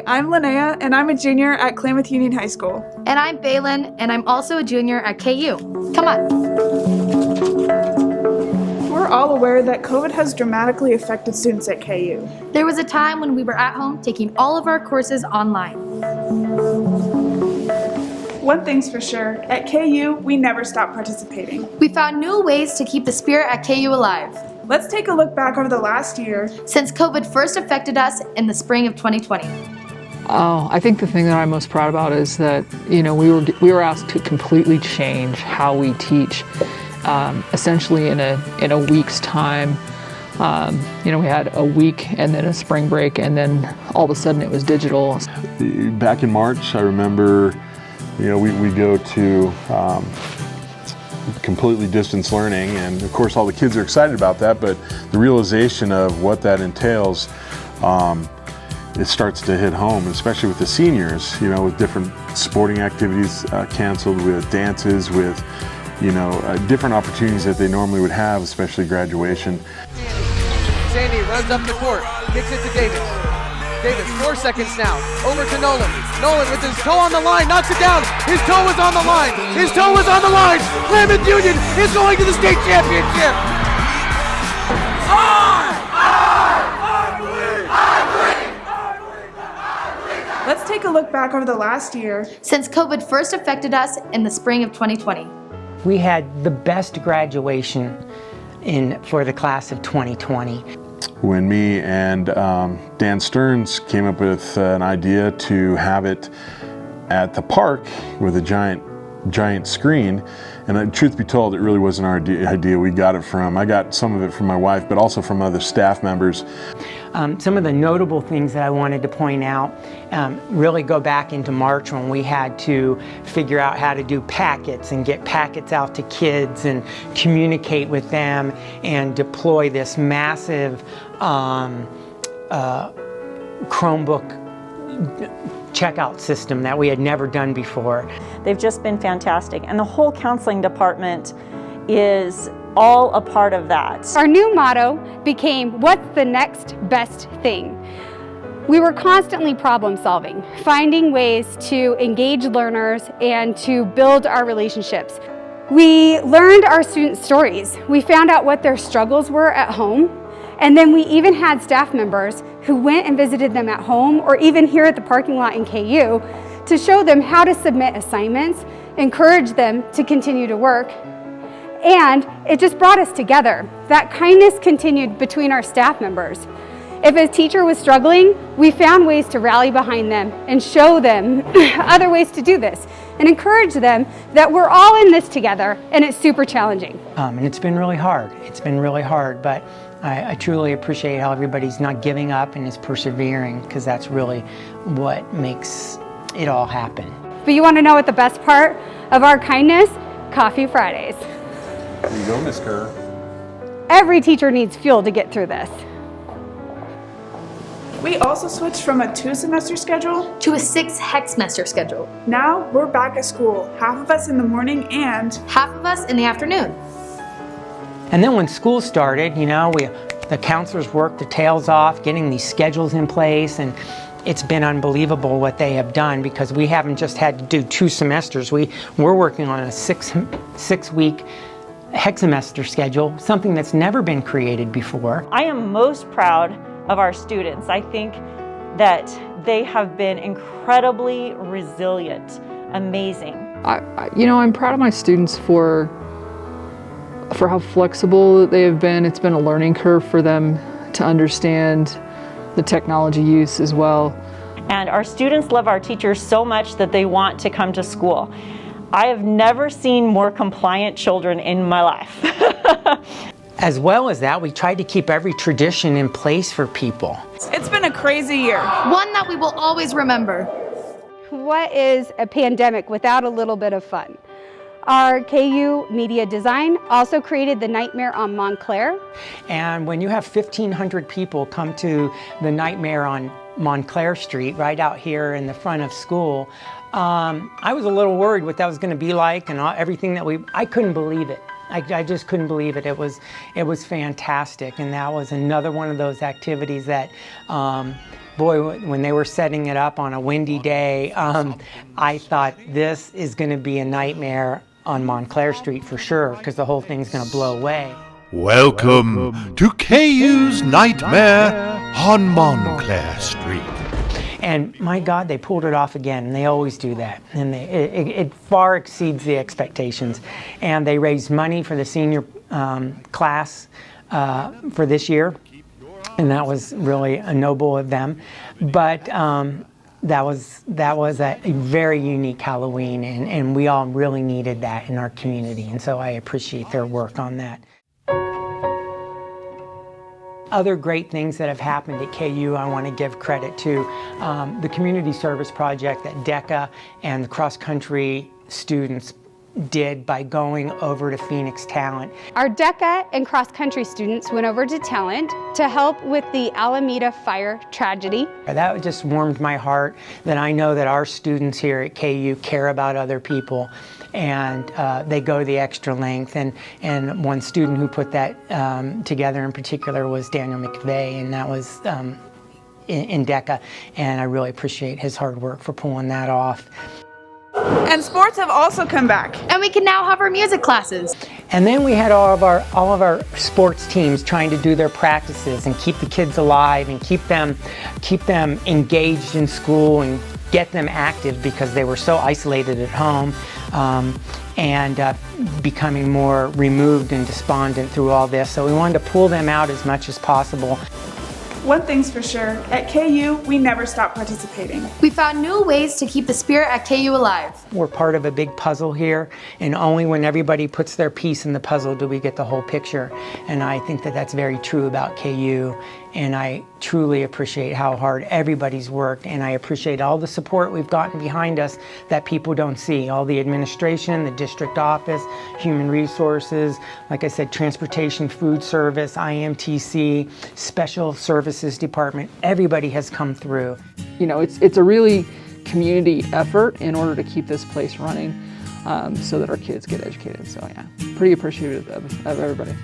I'm Linnea, and I'm a junior at Klamath Union High School. And I'm Baylin, and I'm also a junior at KU. Come on. We're all aware that COVID has dramatically affected students at KU. There was a time when we were at home taking all of our courses online. One thing's for sure, at KU, we never stopped participating. We found new ways to keep the spirit at KU alive. Let's take a look back over the last year since COVID first affected us in the spring of 2020. Oh, I think the thing that I'm most proud about is that, we were asked to completely change how we teach, essentially in a week's time. We had a week and then a spring break, and then all of a sudden it was digital. Back in March, I remember, we go to completely distance learning, and of course all the kids are excited about that, but the realization of what that entails, it starts to hit home, especially with the seniors, with different sporting activities canceled, with dances, with different opportunities that they normally would have, especially graduation. Sandy runs up the court, kicks it to Davis. Davis, 4 seconds now, over to Nolan. Nolan with his toe on the line, knocks it down. His toe was on the line. His toe was on the line. Klamath Union is going to the state championship. Let's take a look back over the last year since COVID first affected us in the spring of 2020. We had the best graduation for the class of 2020. When me and Dan Stearns came up with an idea to have it at the park with a giant screen, and truth be told, it really wasn't our idea. I got some of it from my wife, but also from other staff members. Some of the notable things that I wanted to point out really go back into March, when we had to figure out how to do packets and get packets out to kids and communicate with them and deploy this massive Chromebook checkout system that we had never done before. They've just been fantastic, and the whole counseling department is all a part of that. Our new motto became, what's the next best thing? We were constantly problem solving, finding ways to engage learners and to build our relationships. We learned our students' stories. We found out what their struggles were at home, and then we even had staff members who went and visited them at home or even here at the parking lot in KU to show them how to submit assignments, encourage them to continue to work. And it just brought us together. That kindness continued between our staff members. If a teacher was struggling, we found ways to rally behind them and show them other ways to do this and encourage them that we're all in this together, and it's super challenging. And it's been really hard. But I truly appreciate how everybody's not giving up and is persevering, because that's really what makes it all happen. But you want to know what the best part of our kindness? Coffee Fridays. There you go, Miss Kerr. Every teacher needs fuel to get through this. We also switched from a 2-semester schedule to a 6 hex-semester schedule. Now we're back at school, half of us in the morning and half of us in the afternoon. And then when school started, the counselors worked their tails off getting these schedules in place, and it's been unbelievable what they have done, because we haven't just had to do 2 semesters. We're working on a 6-week hexamester schedule, something that's never been created before. I am most proud of our students. I think that they have been incredibly resilient, amazing. I'm proud of my students for how flexible they have been. It's been a learning curve for them to understand the technology use as well. And our students love our teachers so much that they want to come to school. I have never seen more compliant children in my life. As well as that, we tried to keep every tradition in place for people. it's been a crazy year. One that we will always remember. What is a pandemic without a little bit of fun? Our KU Media Design also created the Nightmare on Montclair. And when you have 1,500 people come to the Nightmare on Montclair Street, right out here in the front of school, I was a little worried what that was going to be like, and everything that I couldn't believe it. I just couldn't believe it. It was fantastic, and that was another one of those activities that boy, when they were setting it up on a windy day, I thought this is going to be a nightmare on Montclair Street for sure, because the whole thing's going to blow away. Welcome to KU's Nightmare on Montclair Street. And my God, they pulled it off again, and they always do that. And it far exceeds the expectations. And they raised money for the senior class for this year, and that was really noble of them. But that was a very unique Halloween, and we all really needed that in our community. And so I appreciate their work on that. Other great things that have happened at KU, I want to give credit to the community service project that DECA and the cross-country students did by going over to Phoenix Talent. Our DECA and cross-country students went over to Talent to help with the Alameda fire tragedy. That just warmed my heart that I know that our students here at KU care about other people, and they go the extra length. And one student who put that together in particular was Daniel McVeigh, and that was in DECA, and I really appreciate his hard work for pulling that off. And sports have also come back. And we can now have our music classes. And then we had all of our sports teams trying to do their practices and keep the kids alive and keep them engaged in school and get them active, because they were so isolated at home and becoming more removed and despondent through all this. So we wanted to pull them out as much as possible. One thing's for sure, at KU, we never stop participating. We found new ways to keep the spirit at KU alive. We're part of a big puzzle here, and only when everybody puts their piece in the puzzle do we get the whole picture. And I think that that's very true about KU, and I truly appreciate how hard everybody's worked, and I appreciate all the support we've gotten behind us that people don't see. All the administration, the district office, human resources, like I said, transportation, food service, IMTC, special services department, everybody has come through. You know, it's a really community effort in order to keep this place running so that our kids get educated. So yeah, pretty appreciative of everybody.